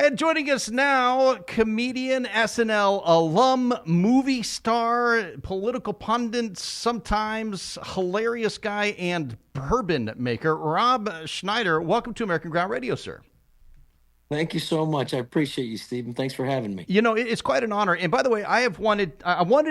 And joining us now, comedian, SNL alum, movie star, political pundit, sometimes hilarious guy, and bourbon maker, Rob Schneider. Welcome to American Ground Radio, sir. Thank you so much. I appreciate you, Stephen. Thanks for having me. You know, it's quite an honor. And by the way, I wanted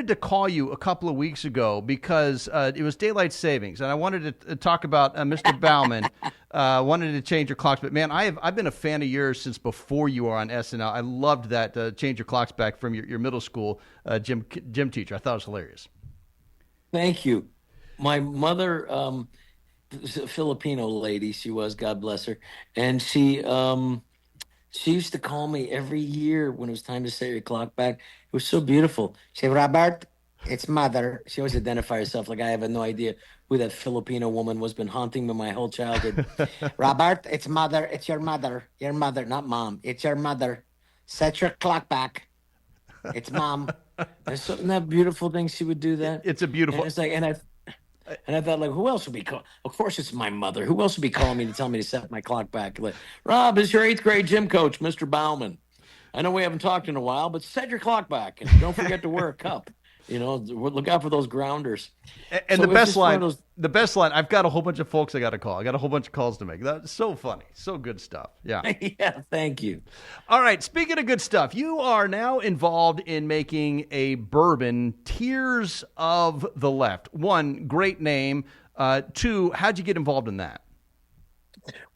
to call you a couple of weeks ago because it was daylight savings, and I wanted to talk about Mr. Bauman. Wanted to change your clocks, but man, I've been a fan of yours since before you were on SNL. I loved that change your clocks back from your middle school gym teacher. I thought it was hilarious. Thank you. My mother, was a Filipino lady, she was, God bless her, and she used to call me every year when it was time to set your clock back. It was so beautiful. She said, Robert, it's mother. She always identify herself like I have no idea who that Filipino woman was, been haunting me my whole childhood. Robert, it's mother. It's your mother. Your mother, not mom. It's your mother. Set your clock back. It's mom. There's something that beautiful thing she would do that. It's a And beautiful. it's like, and I thought, like, who else would be call? Of course, it's my mother. Who else would be calling me to tell me to set my clock back? Like, Rob, is your eighth grade gym coach, Mr. Bauman. I know we haven't talked in a while, but set your clock back and don't forget to wear a cup. Look out for those grounders. And So the it was best just one line, of those. the best line. I've got a whole bunch of folks I got to call. I got a whole bunch of calls to make. That's so funny, so good stuff. Yeah. Yeah, thank you. All right. Speaking of good stuff, you are now involved in making a bourbon, Tears of the Left. One, great name. Two, how'd you get involved in that?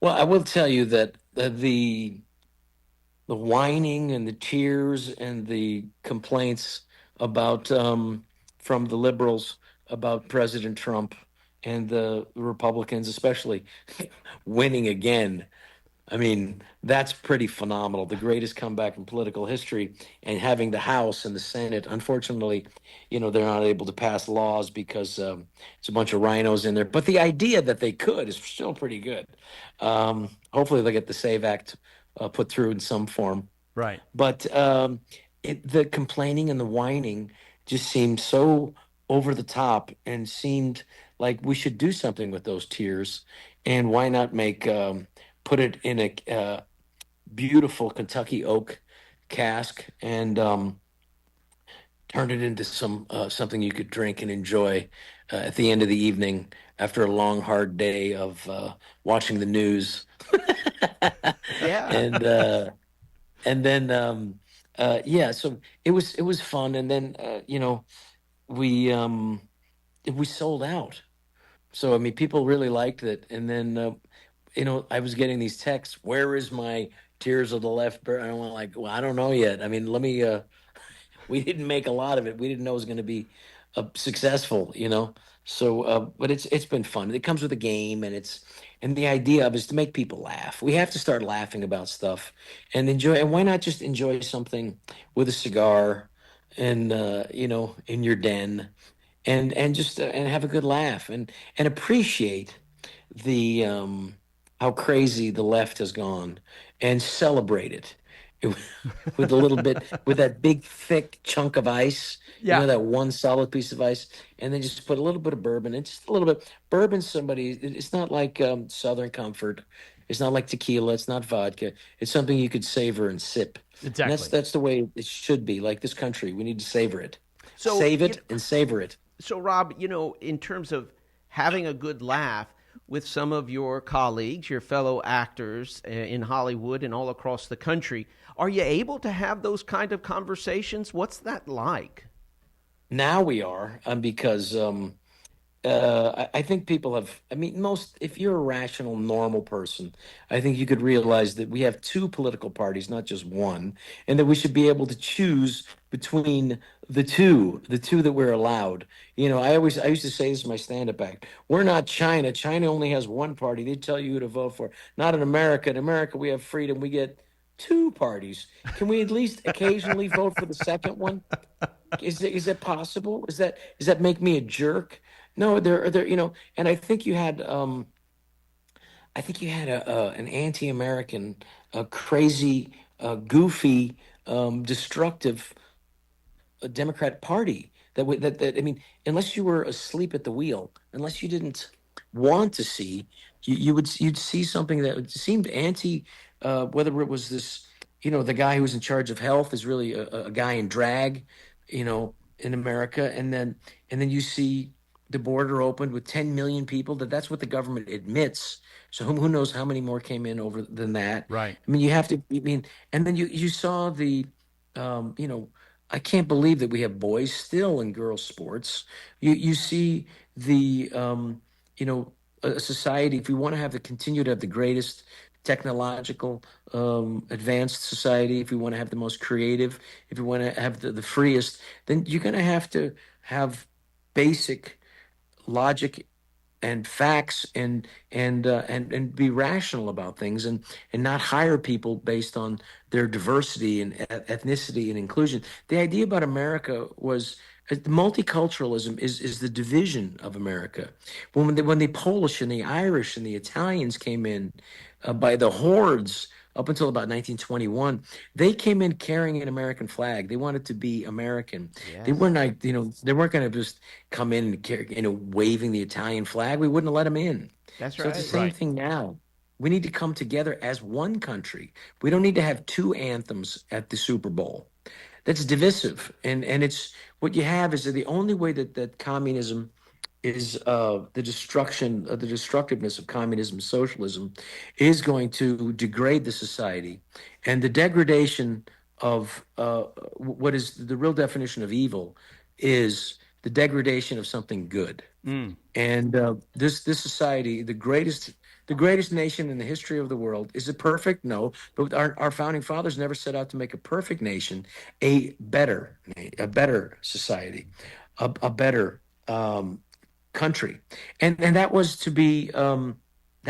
Well, I will tell you that the whining and the tears and the complaints about from the liberals about President Trump and the Republicans, especially winning again. I mean, that's pretty phenomenal. The greatest comeback in political history, and having the House and the Senate. Unfortunately, they're not able to pass laws because it's a bunch of rhinos in there. But the idea that they could is still pretty good. Hopefully, they'll get the Save Act put through in some form. Right. But the complaining and the whining just seemed so over the top, and seemed like we should do something with those tears. And why not put it in a beautiful Kentucky oak cask, and turn it into something you could drink and enjoy at the end of the evening after a long, hard day of watching the news. Yeah. and and then yeah, so it was fun. And then we sold out. So I mean, people really liked it. And then I was getting these texts, where is my Tears of the Left and I'm like, well, I don't know yet. I mean, let me we didn't make a lot of it. We didn't know it was going to be successful. So but it's been fun. It comes with a game, and the idea of is to make people laugh. We have to start laughing about stuff and enjoy. And why not just enjoy something with a cigar and in your den, and just and have a good laugh, and appreciate the how crazy the left has gone, and celebrate it with a little bit, with that big thick chunk of ice, Yeah. that one solid piece of ice, and then just put a little bit of bourbon, and just a little bit bourbon. It's not like Southern Comfort. It's not like tequila. It's not vodka. It's something you could savor and sip. And that's Exactly. that's the way it should be. Like this country, we need to savor it. So, Save it and savor it. Rob, in terms of having a good laugh with some of your colleagues, your fellow actors in Hollywood and all across the country, are you able to have those kind of conversations? What's that like? Now we are, because I think people have. I mean, if you're a rational, normal person, I think you could realize that we have two political parties, not just one, and that we should be able to choose between the two that we're allowed. I used to say this in my stand-up act. We're not China. China only has one party. They tell you who to vote for. Not in America. In America, we have freedom. We get two parties. Can we at least occasionally vote for the second one? Is that possible? Is that make me a jerk? No, there and I think you had an anti-American, crazy, goofy, destructive Democrat Party that I mean, unless you were asleep at the wheel, unless you didn't want to see, you'd see something that seemed anti, whether it was this the guy who's in charge of health is really a guy in drag, in America. And then you see the border opened with 10 million people. That's what the government admits. So who knows how many more came in over than that? Right. I mean, and then you saw um, you know, I can't believe that we have boys still in girls sports. You see the, you know, a society, if we want to continue to have the greatest technological advanced society, if we want to have the most creative, if we want to have the freest, then you're going to have basic logic and facts and be rational about things and not hire people based on their diversity and ethnicity and inclusion. The idea about America was multiculturalism is the division of America. When the Polish and the Irish and the Italians came in by the hordes up until about 1921, they came in carrying an American flag. They wanted to be American. They Yes. weren't like, they weren't going to just come in and waving the Italian flag. We wouldn't have let them in. That's So it's the right. same Right. thing now. We need to come together as one country. We don't need to have two anthems at the Super Bowl. That's divisive. And it's what you have is that the only way that communism is the destructiveness of communism, socialism, is going to degrade the society, and the degradation of what is the real definition of evil is the degradation of something good. Mm. And this society, the greatest nation in the history of the world, is it perfect? No, but our founding fathers never set out to make a perfect nation, a better society, a better country, and that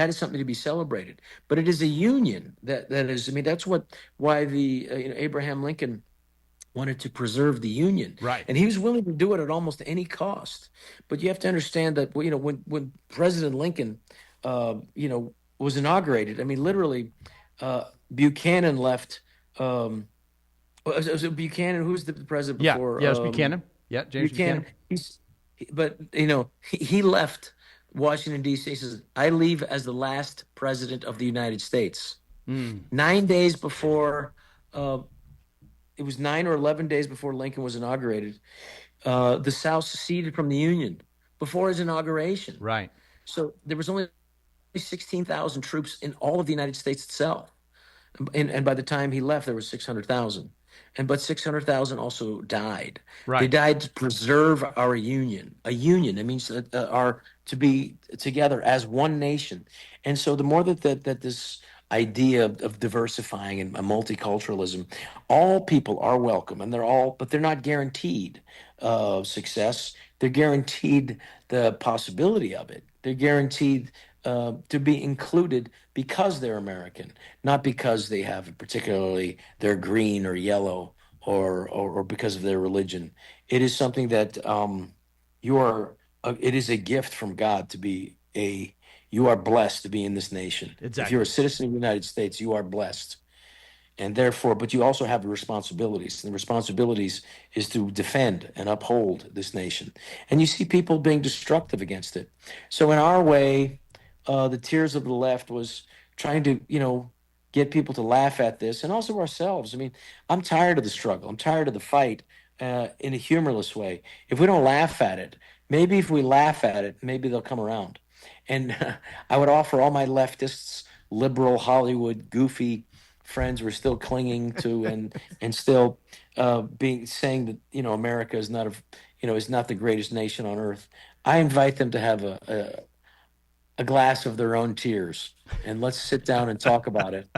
is something to be celebrated. But it is a union that is. I mean, that's why the Abraham Lincoln wanted to preserve the union, Right. and he was willing to do it at almost any cost. But you have to understand that when President Lincoln, was inaugurated, I mean, literally, Buchanan left. Was it Buchanan? Who's the president Yeah. before? Yeah. It's Buchanan. Yeah. James Buchanan. Buchanan. But he left Washington D.C. He says, "I leave as the last president of the United States." Mm. 9 days before, uh, it was 9 or 11 days before Lincoln was inaugurated. The South seceded from the Union before his inauguration. Right. So there was only 16,000 troops in all of the United States itself. And by the time he left, there was 600,000. But 600,000 also died. They Right. died to preserve our union. A union, it means that our to be together as one nation. And so the more that this idea of diversifying and multiculturalism, all people are welcome, and but they're not guaranteed success. They're guaranteed the possibility of it. They're guaranteed to be included because they're American, not because they're green or yellow or because of their religion. It is something that it is a gift from God you are blessed to be in this nation. If you're a Exactly. citizen of the United States, you are blessed. And therefore, but you also have responsibilities. And the responsibilities is to defend and uphold this nation. And you see people being destructive against it. So in our way, the Tears of the Left was trying to, get people to laugh at this, and also ourselves. I mean, I'm tired of the struggle. I'm tired of the fight in a humorless way. If we don't laugh at it, maybe if we laugh at it, maybe they'll come around. And I would offer all my leftists, liberal, Hollywood, goofy friends we're still clinging to, and still being saying that America is not the greatest nation on earth. I invite them to have a glass of their own tears, and let's sit down and talk about it.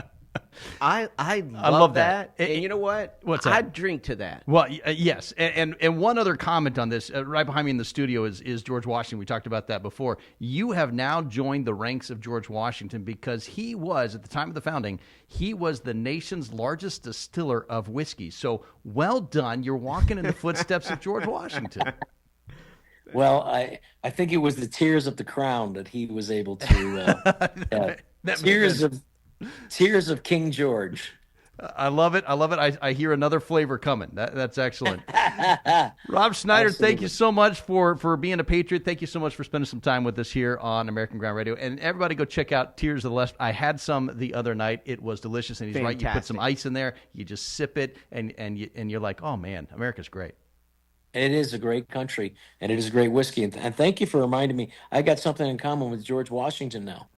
I I love love that. that. And you know what? What's that? I'd drink to that. Well, yes, and one other comment on this, right behind me in the studio is George Washington. We talked about that before. You have now joined the ranks of George Washington because he was, at the time of the founding, he was the nation's largest distiller of whiskey. So well done. You're walking in the footsteps of George Washington. Well, I think it was the tears of the crown that he was able to That makes tears sense. of tears of King George. I love it. I love it. I hear another flavor coming. That's excellent. Rob Schneider, thank you Absolutely. so much for being a patriot. Thank you so much for spending some time with us here on American Ground Radio. And everybody go check out Tears of the Left. I had some the other night. It was delicious. And he's right. You put some Fantastic. ice in there. You just sip it, and you're like, oh, man, America's great. It is a great country, and it is a great whiskey. And thank you for reminding me. I got something in common with George Washington now.